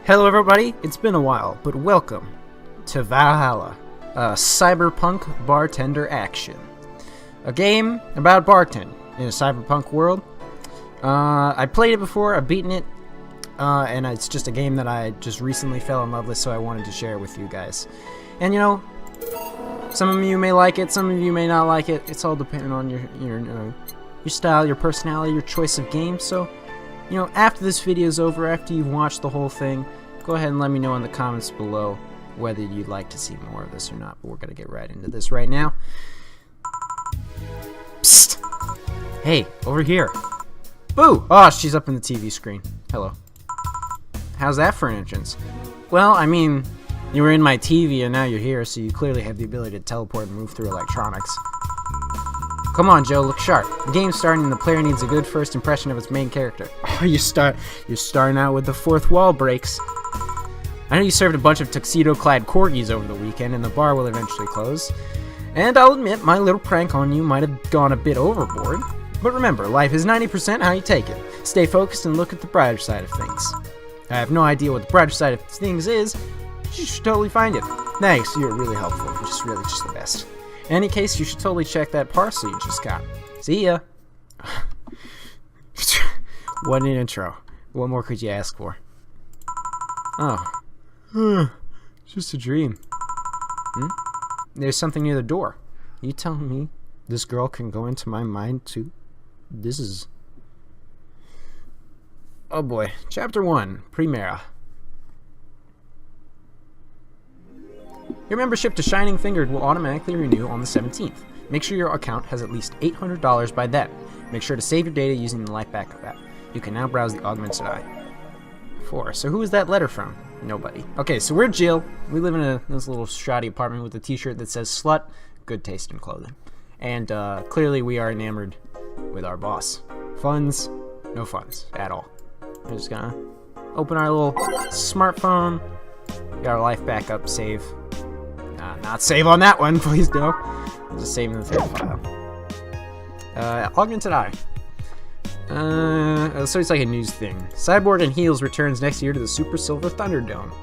Hello everybody, it's been a while, but welcome to Va-11, a cyberpunk bartender action. A game about bartending in a cyberpunk world. I played it before, I've beaten it, and it's just a game that I just recently fell in love with, so I wanted to share it with you guys. And you know, some of you may like it, some of you may not like it. It's all dependent on your style, your personality, your choice of game. So, you know, after this video is over, after you've watched the whole thing, go ahead and let me know in the comments below whether you'd like to see more of this or not. But we're gonna get right into this right now. Psst! Hey, over here. Boo! Oh, she's up in the TV screen. Hello. How's that for an entrance? Well, I mean, you were in my TV and now you're here, so you clearly have the ability to teleport and move through electronics. Come on, Joe, look sharp. The game's starting and the player needs a good first impression of its main character. Oh, you're starting out with the fourth wall breaks. I know you served a bunch of tuxedo-clad corgis over the weekend and the bar will eventually close. And I'll admit, my little prank on you might have gone a bit overboard. But remember, life is 90% how you take it. Stay focused and look at the brighter side of things. I have no idea what the brighter side of things is. You should totally find it. Thanks, you were really helpful. You're just the best. In any case, you should totally check that parcel you just got. See ya! What an intro. What more could you ask for? Oh. Just a dream. There's something near the door. You telling me this girl can go into my mind too? This is... Oh boy. Chapter 1. Primera. Your membership to Shining Fingered will automatically renew on the 17th. Make sure your account has at least $800 by then. Make sure to save your data using the Life Backup app. You can now browse the augmented eye. 4. So who is that letter from? Nobody. Okay, so we're Jill. We live in this little shoddy apartment with a t-shirt that says slut, good taste in clothing. And clearly we are enamored with our boss. Funds? No funds at all. We're just gonna open our little smartphone. Got our Life Backup save. Not save on that one, please no. I'll just save in the third file. Augmented eye. So it's like a news thing. Cyborg and Heels returns next year to the Super Silver Thunderdome.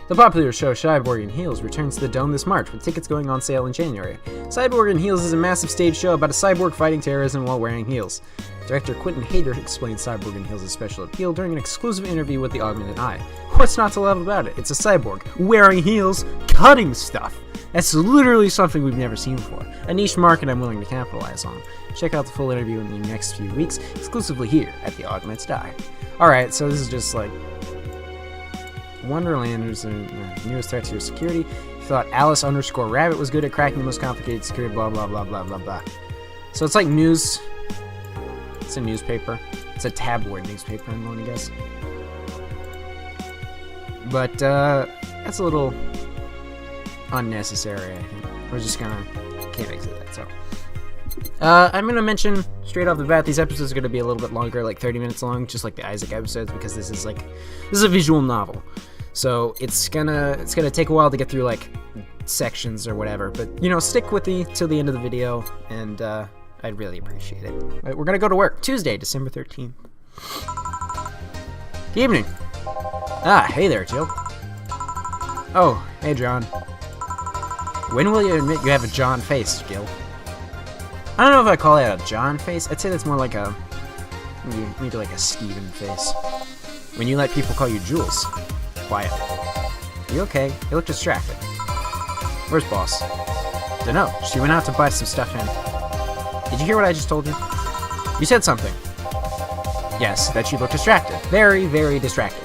The popular show Cyborg and Heels returns to the Dome this March, with tickets going on sale in January. Cyborg and Heels is a massive stage show about a cyborg fighting terrorism while wearing heels. Director Quentin Hayter explained Cyborg and Heels' special appeal during an exclusive interview with the Augmented Eye. What's not to love about it? It's a cyborg, wearing heels, cutting stuff. That's literally something we've never seen before. A niche market I'm willing to capitalize on. Check out the full interview in the next few weeks, exclusively here at the Augmented Eye. Alright, so this is just like... Wonderland is the newest threat to your security. You thought Alice_Rabbit was good at cracking the most complicated security, blah blah blah blah blah blah. So it's like news. It's a newspaper. It's a tabloid newspaper, I'm going to guess. But that's a little unnecessary, I think. We're just gonna can't exit that, so. I'm gonna mention straight off the bat, these episodes are gonna be a little bit longer, like 30 minutes long, just like the Isaac episodes, because this is a visual novel. So it's gonna take a while to get through like sections or whatever, but you know, stick with me till the end of the video, and I'd really appreciate it. Right, we're gonna go to work Tuesday, December 13th. Good evening. Ah, hey there, Jill. Oh, hey, John. When will you admit you have a John face, Jill? I don't know if I call that a John face. I'd say that's more like a maybe like a Steven face. When you let people call you Jules. Quiet. You okay? You look distracted. Where's boss? Dunno. She went out to buy some stuff in. Did you hear what I just told you? You said something. Yes, that you look distracted. Very, very distracted.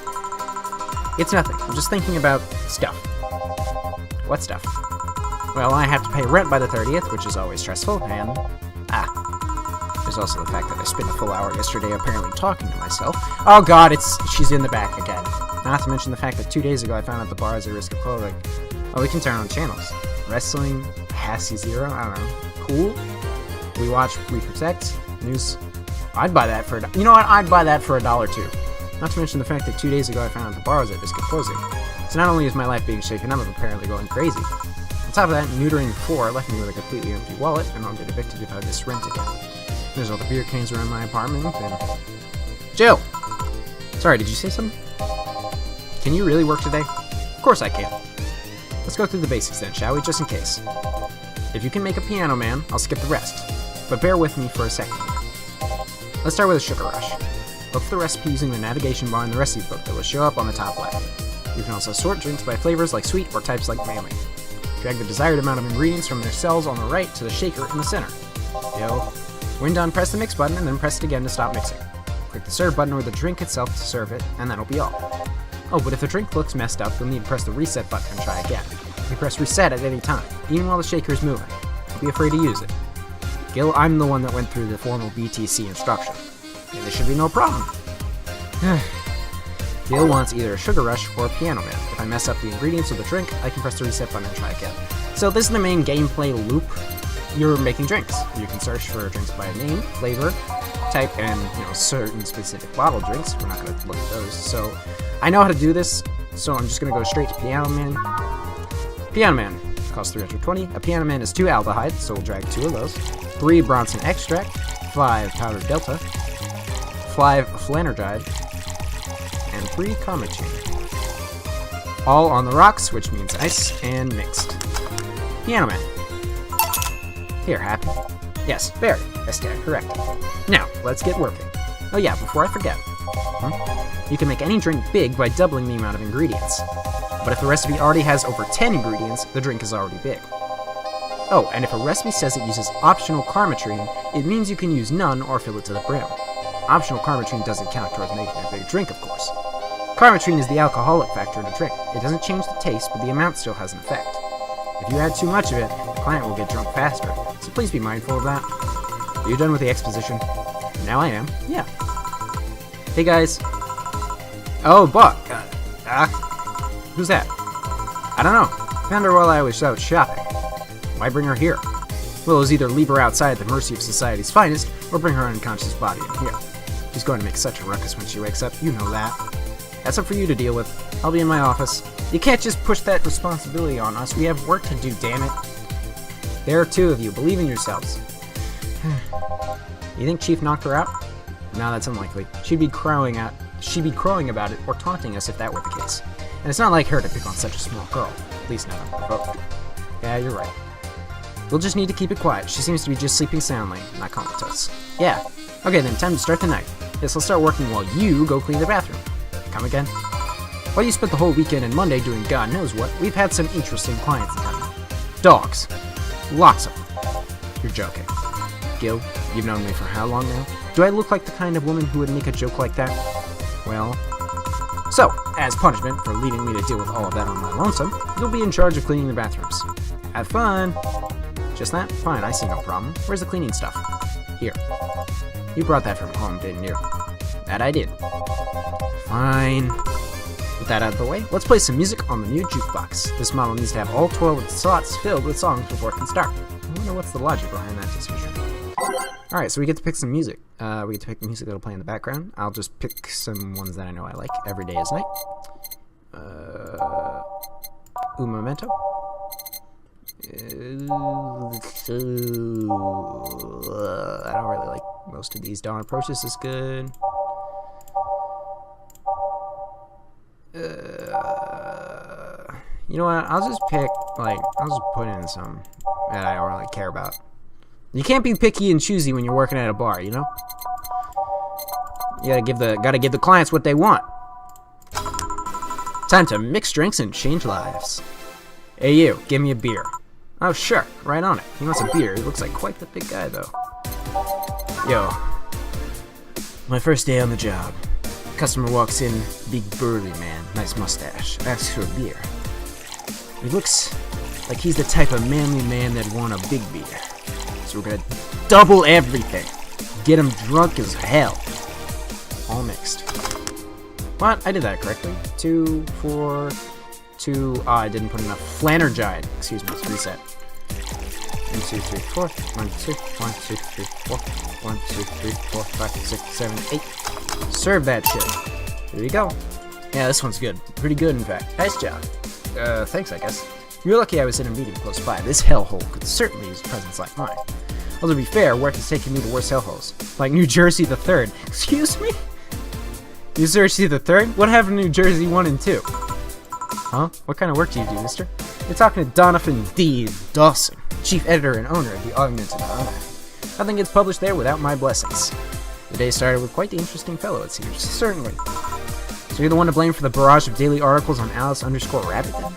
It's nothing. I'm just thinking about stuff. What stuff? Well, I have to pay rent by the 30th, which is always stressful, and... There's also the fact that I spent a full hour yesterday apparently talking to myself. Oh god, she's in the back again. Not to mention the fact that 2 days ago I found out the bar has a risk of clothing. Oh, we can turn on channels. Wrestling, Hassy Zero, I don't know. Cool. We watch, we protect, news. I'd buy that for you know what? I'd buy that for $1 too. Not to mention the fact that 2 days ago I found out the bar was at risk of closing. So not only is my life being shaken up, I'm apparently going crazy. On top of that, neutering 4 left me with a completely empty wallet, and I'll get evicted if I miss rent again. There's all the beer cans around my apartment, and... Jill! Sorry, did you say something? Can you really work today? Of course I can. Let's go through the basics then, shall we, just in case. If you can make a piano man, I'll skip the rest. But bear with me for a second. Let's start with a sugar rush. Look for the recipe using the navigation bar in the recipe book that will show up on the top left. You can also sort drinks by flavors like sweet or types like melee. Drag the desired amount of ingredients from their cells on the right to the shaker in the center. When done, press the mix button and then press it again to stop mixing. Click the serve button or the drink itself to serve it, and that'll be all. Oh, but if the drink looks messed up, you'll need to press the reset button and try again. You can press reset at any time, even while the shaker is moving. Don't be afraid to use it. Gil, I'm the one that went through the formal BTC instruction. And there should be no problem. Gil wants either a sugar rush or a piano man. If I mess up the ingredients of the drink, I can press the reset button and try again. So this is the main gameplay loop. You're making drinks. You can search for drinks by name, flavor, type, and certain specific bottle drinks. We're not going to look at those. So I know how to do this, so I'm just going to go straight to Piano Man. Piano Man costs 320. A Piano Man is 2 aldehyde, so we'll drag 2 of those. 3 Bronson extract, 5 powdered delta, 5 flanergide, and 3 carmachine. All on the rocks, which means ice, and mixed. Piano Man. Here, happy? Yes, very. I stand corrected. Now, let's get working. Oh yeah, before I forget. You can make any drink big by doubling the amount of ingredients. But if the recipe already has over 10 ingredients, the drink is already big. Oh, and if a recipe says it uses optional carmatrine, it means you can use none or fill it to the brim. Optional carmatrine doesn't count towards making a big drink, of course. Carmatrine is the alcoholic factor in a drink. It doesn't change the taste, but the amount still has an effect. If you add too much of it, the client will get drunk faster, so please be mindful of that. Are you done with the exposition? Now I am. Yeah. Hey guys. Oh, Buck. Who's that? I don't know. Found her while I was out shopping. Why bring her here? Well, it was either leave her outside at the mercy of society's finest, or bring her unconscious body in here. She's going to make such a ruckus when she wakes up, you know that. That's up for you to deal with. I'll be in my office. You can't just push that responsibility on us. We have work to do, damn it. There are 2 of you. Believe in yourselves. You think Chief knocked her out? No, that's unlikely. She'd be crowing about it or taunting us if that were the case. And it's not like her to pick on such a small girl. At least not unprovoked. Yeah, you're right. We'll just need to keep it quiet. She seems to be just sleeping soundly, not comatose. Yeah. Okay then, time to start the night. Yes, I'll start working while you go clean the bathroom. Come again? Well, you spent the whole weekend and Monday doing God knows what. We've had some interesting clients in town. Dogs. Lots of them. You're joking. Gil, you've known me for how long now? Do I look like the kind of woman who would make a joke like that? Well... So, as punishment for leaving me to deal with all of that on my lonesome, you'll be in charge of cleaning the bathrooms. Have fun! Just that? Fine, I see no problem. Where's the cleaning stuff? Here. You brought that from home, didn't you? That I did. Fine. With that out of the way, let's play some music on the new jukebox. This model needs to have all 12 slots filled with songs before it can start. I wonder what's the logic behind that decision. Alright, so we get to pick some music. We get to pick the music that'll play in the background. I'll just pick some ones that I know I like. Every Day is Night. Un Momento. I don't really like most of these. Dawn Approaches is good. You know what? I'll just pick, I'll just put in some that I don't really care about. You can't be picky and choosy when you're working at a bar, you know? You gotta give the clients what they want. Time to mix drinks and change lives. Hey you, give me a beer. Oh sure, right on it. He wants a beer. He looks like quite the big guy though. Yo. My first day on the job. Customer walks in, big burly man, nice mustache, asks for a beer. He looks like he's the type of manly man that'd want a big beer. So we're gonna double everything. Get him drunk as hell. All mixed. What? I did that correctly. 2, 4, 2. I didn't put enough flanergide. Excuse me, let's reset. 1, 2, 3, 4. 1, 2, 1, 2, 3, 4. 1, 2, 3, 4, 5, 6, 7, 8. Serve that shit. There you go. Yeah, this one's good. Pretty good, in fact. Nice job. Thanks, I guess. You're lucky I was in a meeting close by. This hellhole could certainly use a presence like mine. Although to be fair, work has taken me to worse hellholes. Like New Jersey the 3rd. Excuse me? New Jersey the third? What happened to New Jersey 1 and 2? Huh? What kind of work do you do, mister? You're talking to Donovan D. Dawson, chief editor and owner of the Augmented Almanac. Nothing gets published there without my blessings. The day started with quite the interesting fellow, it seems. Certainly. So you're the one to blame for the barrage of daily articles on Alice_Rabbit then?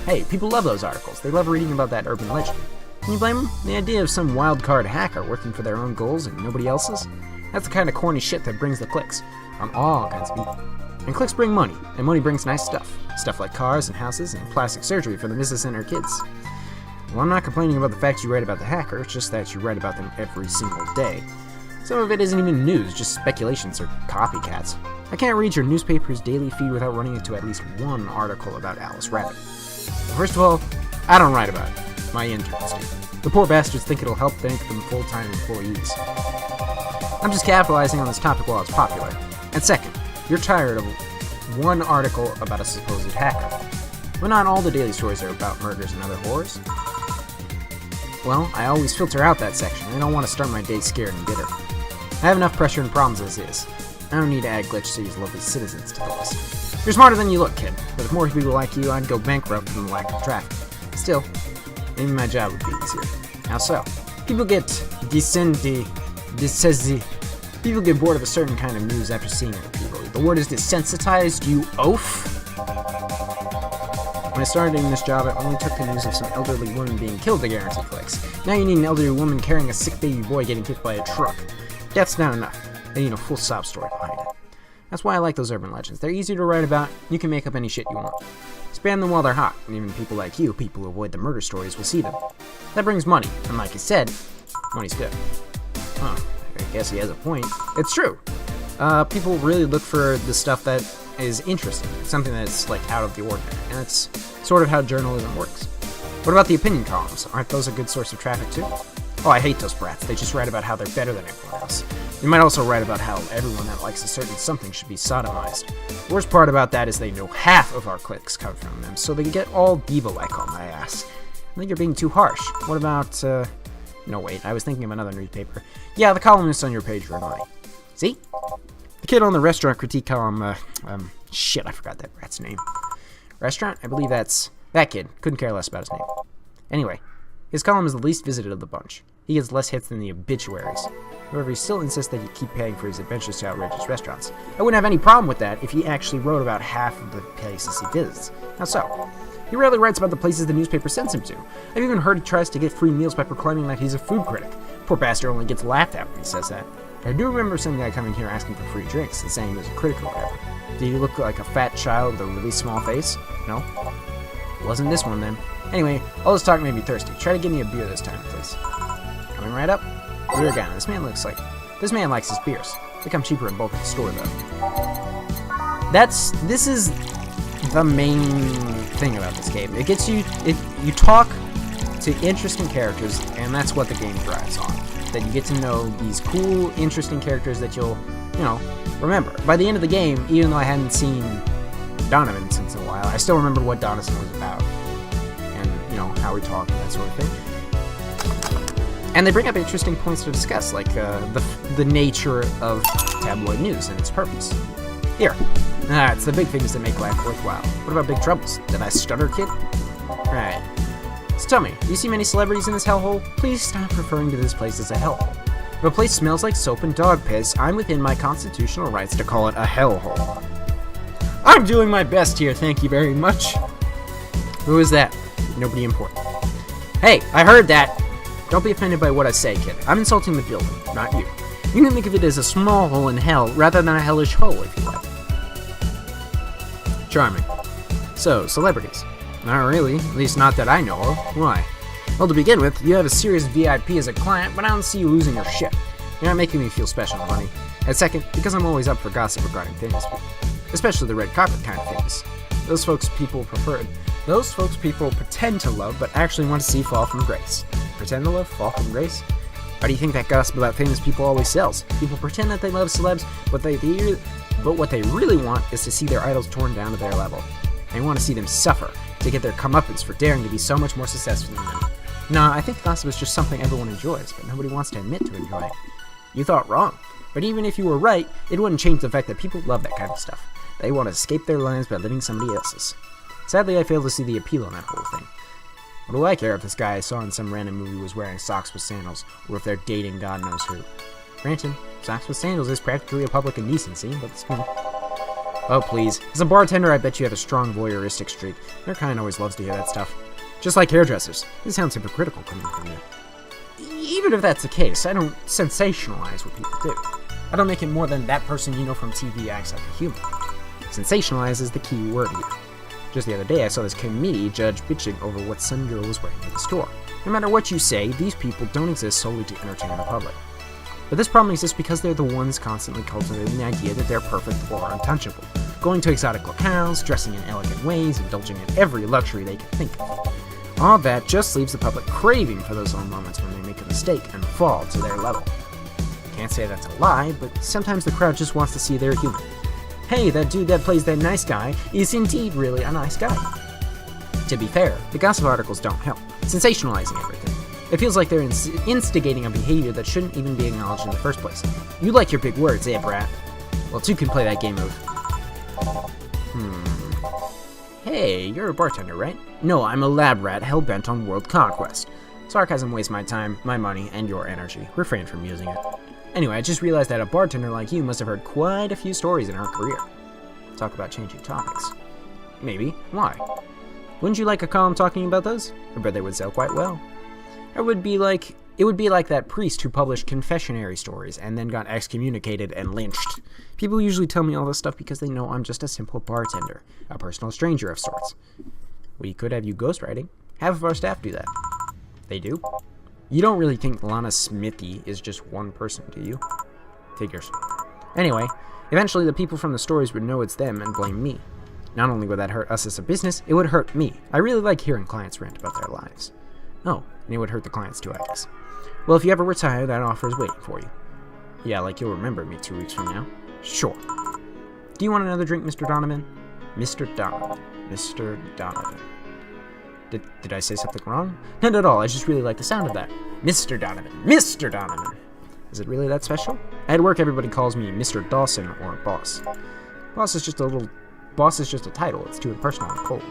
Hey, people love those articles. They love reading about that urban legend. Can you blame them? The idea of some wild-card hacker working for their own goals and nobody else's? That's the kind of corny shit that brings the clicks. On all kinds of people. And clicks bring money, and money brings nice stuff. Stuff like cars and houses and plastic surgery for the missus and her kids. Well, I'm not complaining about the facts you write about the hacker, it's just that you write about them every single day. Some of it isn't even news, just speculations or copycats. I can't read your newspaper's daily feed without running into at least one article about Alice Rabbit. First of all, I don't write about it. My interns do. The poor bastards think it'll help make them full-time employees. I'm just capitalizing on this topic while it's popular. And second, you're tired of one article about a supposed hacker. But not all the daily stories are about murders and other horrors. Well, I always filter out that section. I don't want to start my day scared and bitter. I have enough pressure and problems as is. I don't need to add Glitch City's lovely citizens to the list. You're smarter than you look, kid. But if more people like you, I'd go bankrupt from the lack of traffic. Still, maybe my job would be easier. How so? People get people get bored of a certain kind of news after seeing it. People. The word is desensitized, you oaf. When I started in this job, I only took the news of some elderly woman being killed to guarantee clicks. Now you need an elderly woman carrying a sick baby boy getting hit by a truck. Death's not enough. They need a full sob story behind it. That's why I like those urban legends. They're easy to write about, you can make up any shit you want. Spam them while they're hot, and even people like you, people who avoid the murder stories, will see them. That brings money, and like I said, money's good. Huh, I guess he has a point. It's true. People really look for the stuff that is interesting, something that's like out of the ordinary, and that's sort of how journalism works. What about the opinion columns? Aren't those a good source of traffic too? Oh, I hate those brats. They just write about how they're better than everyone else. They might also write about how everyone that likes a certain something should be sodomized. The worst part about that is they know half of our clicks come from them, so they get all diva-like on my ass. I think you're being too harsh. What about, no wait, I was thinking of another newspaper. Yeah, the columnists on your page are annoying. See? The kid on the restaurant critique column, shit, I forgot that brat's name. Restaurant? I believe that's that kid. Couldn't care less about his name. Anyway, his column is the least visited of the bunch. He gets less hits than the obituaries. However, he still insists that you keep paying for his adventures to outrageous restaurants. I wouldn't have any problem with that if he actually wrote about half of the places he visits. How so? He rarely writes about the places the newspaper sends him to. I've even heard he tries to get free meals by proclaiming that he's a food critic. Poor bastard only gets laughed at when he says that. But I do remember some guy coming here asking for free drinks and saying he was a critic or whatever. Did he look like a fat child with a really small face? No? It wasn't this one then. Anyway, all this talk made me thirsty. Try to give me a beer this time, please. Coming right up. Beer again. This man likes his beers. They come cheaper in bulk at the store though. This is the main thing about this game. It gets you, you talk to interesting characters, and that's what the game thrives on. That you get to know these cool, interesting characters that you'll, remember. By the end of the game, even though I hadn't seen Donovan since a while, I still remembered what Donovan was about. And, how we talk and that sort of thing. And they bring up interesting points to discuss, like the nature of tabloid news and its purpose. Here. It's the big things that make life worthwhile. What about big troubles? Did I stutter, kid? Right. So tell me, do you see many celebrities in this hellhole? Please stop referring to this place as a hellhole. If a place smells like soap and dog piss, I'm within my constitutional rights to call it a hellhole. I'm doing my best here, thank you very much. Who is that? Nobody important. Hey, I heard that! Don't be offended by what I say, kid. I'm insulting the building, not you. You can think of it as a small hole in hell, rather than a hellish hole, if you like. Charming. So, celebrities. Not really, at least not that I know of. Why? Well, to begin with, you have a serious VIP as a client, but I don't see you losing your shit. You're not making me feel special, honey. And second, because I'm always up for gossip regarding famous people. Especially the red carpet kind of famous. Those folks people pretend to love, but actually want to see fall from grace. Pretend to love, fall from grace? Why do you think that gossip about famous people always sells? People pretend that they love celebs, but what they really want is to see their idols torn down to their level. They want to see them suffer, to get their comeuppance for daring to be so much more successful than them. Nah, I think gossip is just something everyone enjoys, but nobody wants to admit to enjoying. You thought wrong. But even if you were right, it wouldn't change the fact that people love that kind of stuff. They want to escape their lives by living somebody else's. Sadly, I fail to see the appeal in that whole thing. What do I care if this guy I saw in some random movie was wearing socks with sandals, or if they're dating God knows who? Granted, socks with sandals is practically a public indecency, but it's fine. Oh please, as a bartender I bet you have a strong voyeuristic streak. Their kind always loves to hear that stuff. Just like hairdressers. This sounds hypocritical coming from you. Even if that's the case, I don't sensationalize what people do. I don't make it more than that person you know from TV acts like a human. Sensationalize is the key word here. Just the other day I saw this committee judge bitching over what some girl was wearing in the store. No matter what you say, these people don't exist solely to entertain the public. But this problem exists because they're the ones constantly cultivating the idea that they're perfect or untouchable, going to exotic locales, dressing in elegant ways, indulging in every luxury they can think of. All that just leaves the public craving for those little moments when they make a mistake and fall to their level. Can't say that's a lie, but sometimes the crowd just wants to see they're human. Hey, that dude that plays that nice guy is indeed really a nice guy. To be fair, the gossip articles don't help, sensationalizing everything. It feels like they're instigating a behavior that shouldn't even be acknowledged in the first place. You like your big words, eh, brat? Well, two can play that game of... Hey, you're a bartender, right? No, I'm a lab rat hell-bent on world conquest. Sarcasm wastes my time, my money, and your energy. Refrain from using it. Anyway, I just realized that a bartender like you must have heard quite a few stories in her career. Talk about changing topics. Maybe. Why? Wouldn't you like a column talking about those? I bet they would sell quite well. It would be like that priest who published confessionary stories and then got excommunicated and lynched. People usually tell me all this stuff because they know I'm just a simple bartender, a personal stranger of sorts. We could have you ghostwriting. Half of our staff do that. They do? You don't really think Lana Smithy is just one person, do you? Figures. Anyway, eventually the people from the stories would know it's them and blame me. Not only would that hurt us as a business, it would hurt me. I really like hearing clients rant about their lives. Oh, and it would hurt the clients too, I guess. Well, if you ever retire, that offer is waiting for you. Yeah, like you'll remember me 2 weeks from now. Sure. Do you want another drink, Mr. Donovan? Mr. Donovan. Mr. Donovan. Did I say something wrong? Not at all, I just really like the sound of that. Mr. Donovan. Mr. Donovan! Is it really that special? At work, everybody calls me Mr. Dawson or Boss. Boss is just a title. It's too impersonal and cold.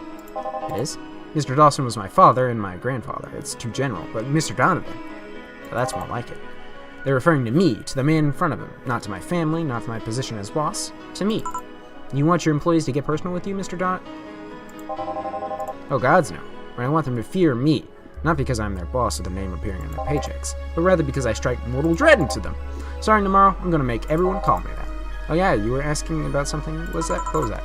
It is? Mr. Dawson was my father and my grandfather. It's too general, but Mr. Donovan, well, that's more like it. They're referring to me, to the man in front of him, not to my family, not to my position as boss, to me. You want your employees to get personal with you, Mr. Oh, gods no. I want them to fear me, not because I'm their boss or the name appearing on their paychecks, but rather because I strike mortal dread into them. Starting tomorrow, I'm gonna make everyone call me that. Oh yeah, you were asking about something? What was that?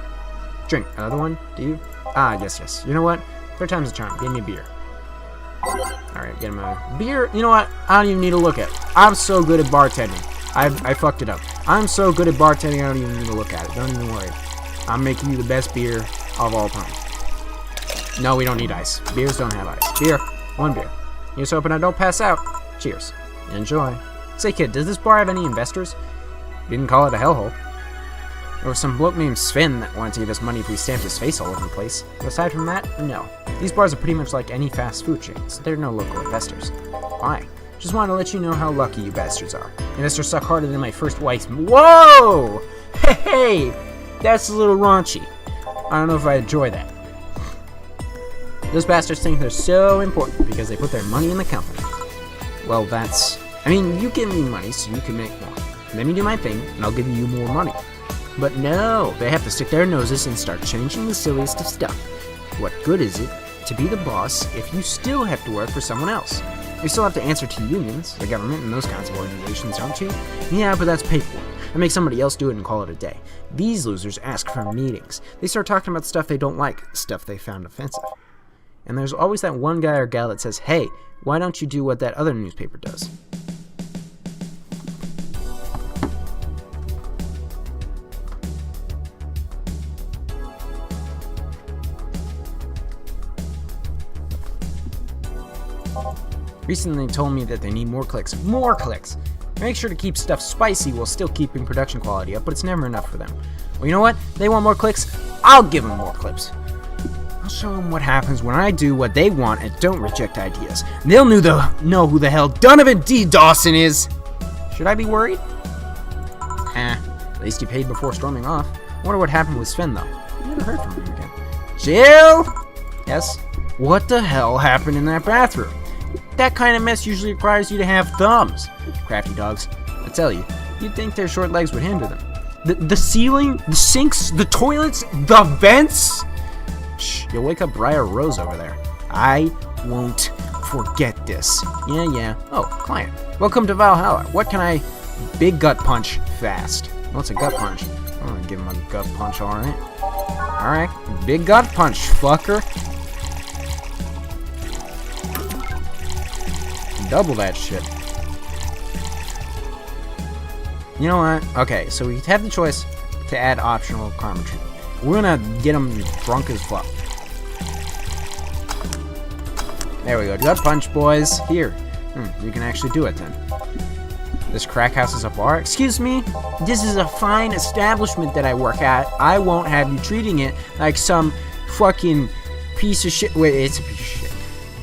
Drink. Another one? Do you? Ah, yes. You know what? Third time's a charm. Give me a beer. Alright, get him a beer. You know what? I don't even need to look at it. I'm so good at bartending. I fucked it up. I'm so good at bartending, I don't even need to look at it. Don't even worry. I'm making you the best beer of all time. No, we don't need ice. Beers don't have ice. Beer. One beer. Here's hoping I don't pass out. Cheers. Enjoy. Say, kid, does this bar have any investors? Didn't call it a hellhole. There was some bloke named Sven that wanted to give us money if we stamped his face all over the place. But aside from that, no. These bars are pretty much like any fast food chains. There are no local investors. Why? Just wanted to let you know how lucky you bastards are. Investors suck harder than my first wife's. Whoa! Hey! That's a little raunchy. I don't know if I enjoy that. Those bastards think they're so important because they put their money in the company. Well, you give me money so you can make more. Let me do my thing, and I'll give you more money. But no, they have to stick their noses and start changing the silliest of stuff. What good is it to be the boss if you still have to work for someone else? You still have to answer to unions, the government, and those kinds of organizations, don't you? Yeah, but that's paperwork. I make somebody else do it and call it a day. These losers ask for meetings. They start talking about stuff they don't like, stuff they found offensive. And there's always that one guy or gal that says, hey, why don't you do what that other newspaper does? Recently they told me that they need more clicks. More clicks! Make sure to keep stuff spicy while still keeping production quality up, but it's never enough for them. Well, you know what? They want more clicks? I'll give them more clips. I'll show them what happens when I do what they want and don't reject ideas. They'll know who the hell Donovan D. Dawson is! Should I be worried? At least he paid before storming off. Wonder what happened with Sven, though. I never heard from him again. Jill! Yes? What the hell happened in that bathroom? That kind of mess usually requires you to have thumbs. Crafty dogs. I tell you, you'd think their short legs would hinder them. The ceiling, the sinks, the toilets, the vents? Shh, you'll wake up Briar Rose over there. I won't forget this. Yeah. Oh, client. Welcome to Valhalla. What can I... Big gut punch fast. What's a gut punch? I'm gonna give him a gut punch, alright. Alright, big gut punch, fucker. Double that shit. You know what? Okay, so we have the choice to add optional karma treatment. We're gonna get him drunk as fuck. There we go. Gut punch, boys. Here. You can actually do it then. This crack house is a bar? Excuse me? This is a fine establishment that I work at. I won't have you treating it like some fucking piece of shit. Wait, it's a piece of shit.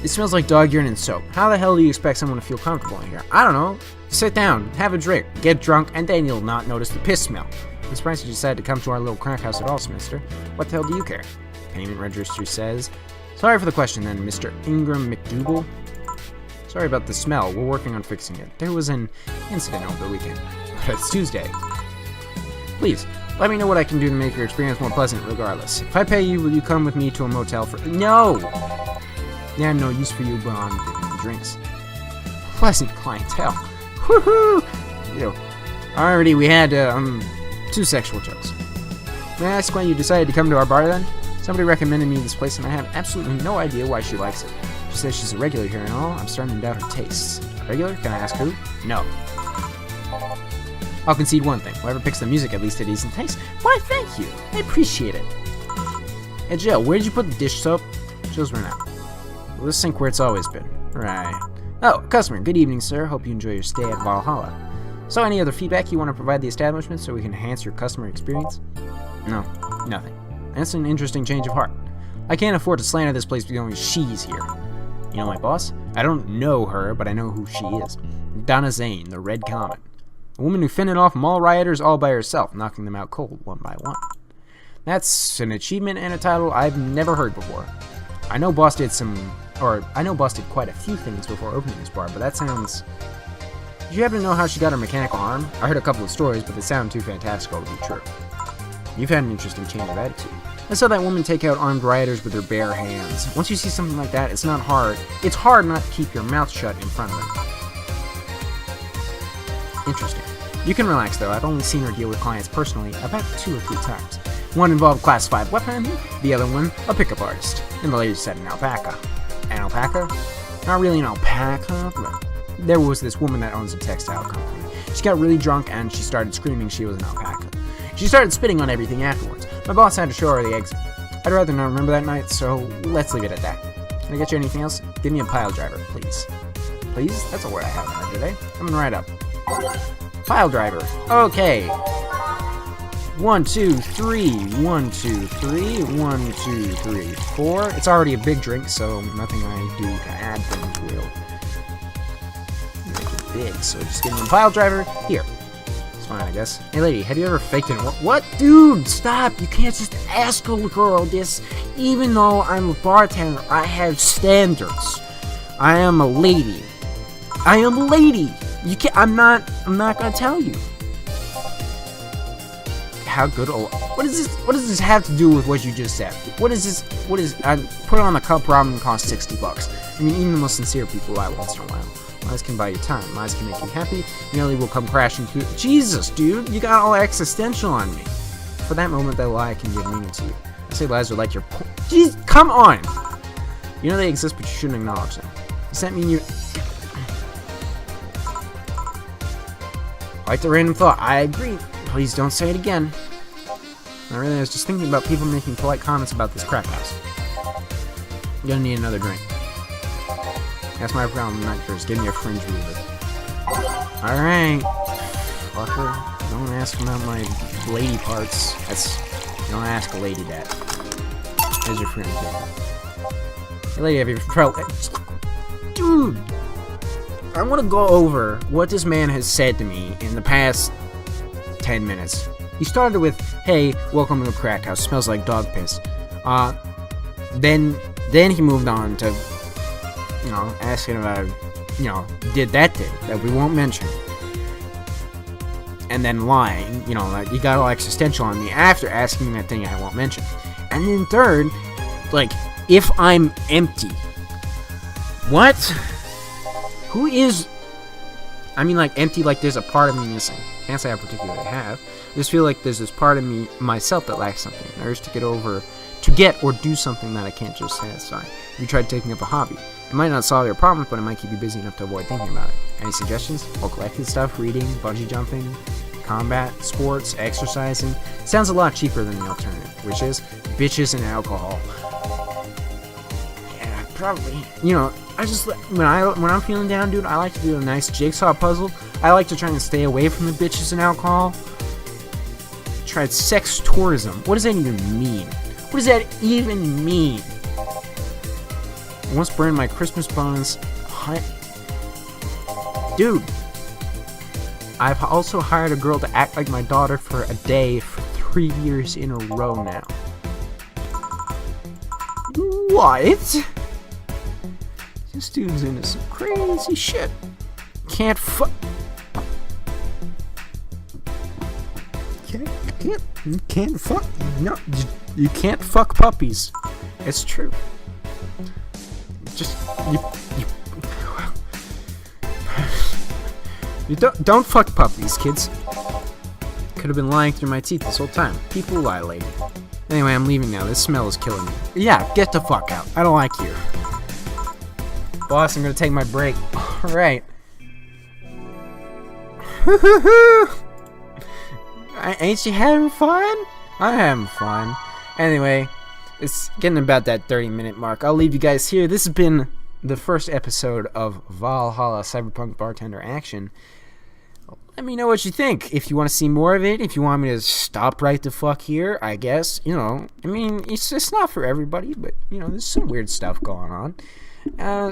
It smells like dog urine and soap. How the hell do you expect someone to feel comfortable in here? I don't know. Sit down, have a drink, get drunk, and then you'll not notice the piss smell. I'm surprised you decided to come to our little crack house at all, mister. What the hell do you care? Payment register says... Sorry for the question then, Mr. Ingram McDougal. Sorry about the smell. We're working on fixing it. There was an incident over the weekend. But it's Tuesday. Please, let me know what I can do to make your experience more pleasant regardless. If I pay you, will you come with me to a motel for... No! Yeah, no use for you, but I'm giving you drinks. Pleasant clientele. Woohoo! Yo. Already, we had, 2 sexual jokes. May I ask why you decided to come to our bar then? Somebody recommended me this place and I have absolutely no idea why she likes it. She says she's a regular here and all. I'm starting to doubt her tastes. Regular? Can I ask who? No. I'll concede one thing. Whoever picks the music at least a decent taste. Why, thank you. I appreciate it. Hey, Jill, where did you put the dish soap? Jill's run out. Well, this sink where it's always been. Right. Oh, customer. Good evening, sir. Hope you enjoy your stay at Valhalla. So, any other feedback you want to provide the establishment so we can enhance your customer experience? No, nothing. That's an interesting change of heart. I can't afford to slander this place because she's here. You know my boss? I don't know her, but I know who she is. Donna Zane, the Red Comet. A woman who fended off mall rioters all by herself, knocking them out cold one by one. That's an achievement and a title I've never heard before. I know Boss did quite a few things before opening this bar, but that sounds... Did you happen to know how she got her mechanical arm? I heard a couple of stories, but they sound too fantastical to be true. You've had an interesting change of attitude. I saw that woman take out armed rioters with her bare hands. Once you see something like that, it's not hard. It's hard not to keep your mouth shut in front of them. Interesting. You can relax, though. I've only seen her deal with clients personally about 2 or 3 times. One involved class 5 weapon, the other one, a pickup artist. And the lady said an alpaca. An alpaca? Not really an alpaca, but there was this woman that owns a textile company. She got really drunk and she started screaming she was an alpaca. She started spitting on everything afterwards. My boss had to show her the exit. I'd rather not remember that night, so let's leave it at that. Can I get you anything else? Give me a pile driver, please. Please? That's a word I haven't heard today. Coming right up. Pile driver. Okay. 1, 2, 3. 1, 2, 3. 1, 2, 3, 4. It's already a big drink, so nothing I do to add things will make it big. So just give me a pile driver. Here. It's fine, I guess. Hey, lady, have you ever faked an What? Dude, stop! You can't just ask a girl this. Even though I'm a bartender, I have standards. I am a lady. I am a lady. You can't. I'm not gonna tell you. How good? What is this? What does this have to do with what you just said? What is this? What is? I put on a cup ramen costs $60. I mean, even the most sincere people lie once in a while. Lies can buy you time. Lies can make you happy. Nearly will come crashing through. Jesus, dude, you got all existential on me. For that moment, that lie can give meaning to you. I say lies are like your. Jeez, come on. You know they exist, but you shouldn't acknowledge them. Does that mean you? Like the random thought. I agree. Please don't say it again. I was just thinking about people making polite comments about this crap house. I'm gonna need another drink. That's my problem, not yours. Give me a fringe mover. Alright. Fucker. Don't ask about my lady parts. Don't ask a lady that. There's your fringe mover. Hey lady, have you felt... Dude! I want to go over what this man has said to me in the past 10 minutes. He started with, hey, welcome to the crack house, smells like dog piss. Then he moved on to, asking about, did that thing that we won't mention. And then lying, like, he got all existential on me after asking that thing I won't mention. And then third, like, if I'm empty. What? Who is... I mean, like, empty, like there's a part of me missing. Can't say I particularly have. I just feel like there's this part of me, myself, that lacks something. An urge to get or do something that I can't just satisfy. If you tried taking up a hobby, it might not solve your problems, but it might keep you busy enough to avoid thinking about it. Any suggestions? Well, collecting stuff, reading, bungee jumping, combat, sports, exercising. It sounds a lot cheaper than the alternative, which is bitches and alcohol. Yeah, probably. I just, when I'm feeling down, dude, I like to do a nice jigsaw puzzle. I like to try and stay away from the bitches and alcohol. Tried sex tourism. What does that even mean? What does that even mean? I once burned my Christmas bonus. Dude. I've also hired a girl to act like my daughter for a day for 3 years in a row now. What? This dude's into some crazy shit. Can't fuck puppies. It's true. Just you don't fuck puppies, kids. Could have been lying through my teeth this whole time. People lie, lady. Anyway, I'm leaving now. This smell is killing me. Yeah, get the fuck out. I don't like you. Boss, I'm gonna take my break. Alright. Ain't you having fun? I'm having fun. Anyway, it's getting about that 30-minute mark. I'll leave you guys here. This has been the first episode of Valhalla Cyberpunk Bartender Action. Let me know what you think. If you want to see more of it, if you want me to stop right the fuck here, I guess, I mean, it's not for everybody, but, there's some weird stuff going on.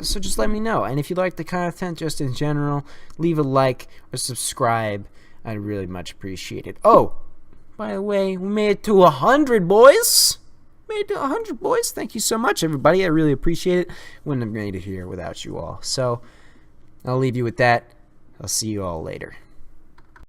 So just let me know. And if you like the content just in general, leave a like or subscribe. I'd really much appreciate it. Oh, by the way, we made it to 100, boys. Thank you so much, everybody. I really appreciate it. Wouldn't have made it here without you all. So I'll leave you with that. I'll see you all later.